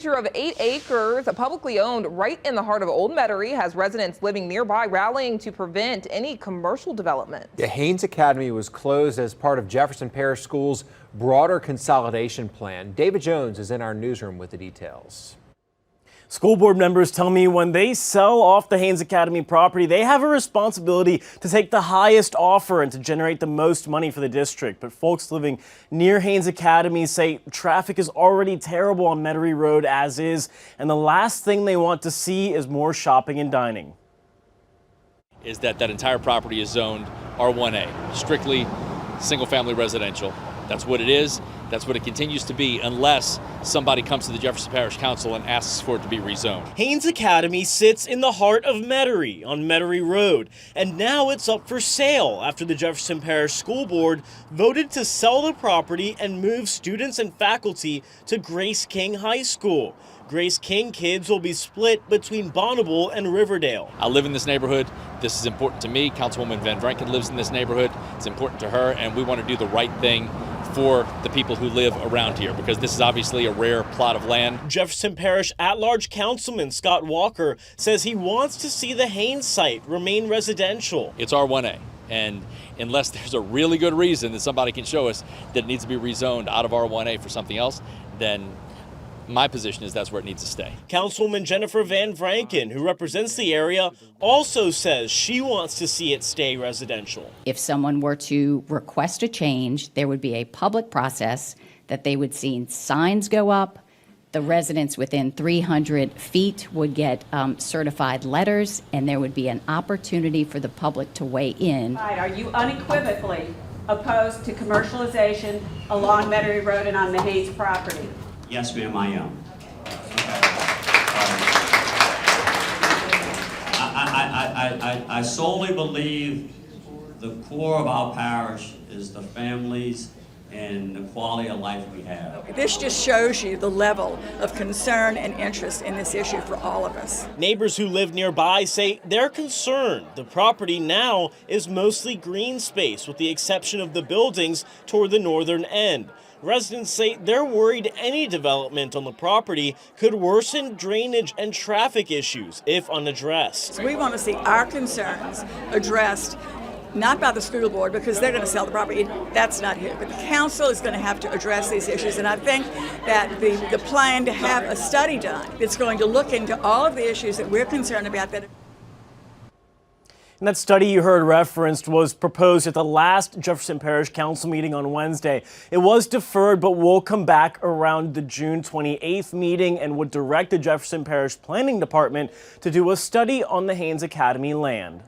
Of 8 acres, publicly owned right in the heart of Old Metairie, has residents living nearby rallying to prevent any commercial development. The Haynes Academy was closed as part of Jefferson Parish Schools' broader consolidation plan. David Jones is in our newsroom with the details. School board members tell me when they sell off the Haynes Academy property, they have a responsibility to take the highest offer and to generate the most money for the district. But folks living near Haynes Academy say traffic is already terrible on Metairie Road as is, and the last thing they want to see is more shopping and dining. Is that entire property is zoned R1A, strictly single-family residential. That's what it is. That's what it continues to be unless somebody comes to the Jefferson Parish Council and asks for it to be rezoned. Haynes Academy sits in the heart of Metairie on Metairie Road, and now it's up for sale after the Jefferson Parish School Board voted to sell the property and move students and faculty to Grace King High School. Grace King kids will be split between Bonneville and Riverdale. I live in this neighborhood. This is important to me. Councilwoman Van Vranken lives in this neighborhood. It's important to her, and we want to do the right thing for the people who live around here, because this is obviously a rare plot of land. Jefferson Parish at-large councilman Scott Walker says he wants to see the Haynes site remain residential. It's R1A, and unless there's a really good reason that somebody can show us that it needs to be rezoned out of R1A for something else, then my position is that's where it needs to stay. Councilwoman Jennifer Van Vranken, who represents the area, also says she wants to see it stay residential. If someone were to request a change, there would be a public process that they would see signs go up. The residents within 300 feet would get certified letters, and there would be an opportunity for the public to weigh in. Are you unequivocally opposed to commercialization along Metairie Road and on the Haynes property? Yes, ma'am, I am. I solely believe the core of our parish is the families and the quality of life we have. This just shows you the level of concern and interest in this issue for all of us. Neighbors who live nearby say they're concerned. The property now is mostly green space, with the exception of the buildings toward the northern end. Residents say they're worried any development on the property could worsen drainage and traffic issues if unaddressed. So we want to see our concerns addressed, not by the school board, because they're going to sell the property. That's not here. But the council is going to have to address these issues. And I think that the plan to have a study done that's going to look into all of the issues that we're concerned about. And that study you heard referenced was proposed at the last Jefferson Parish Council meeting on Wednesday. It was deferred, but will come back around the June 28th meeting and would direct the Jefferson Parish Planning Department to do a study on the Haynes Academy land.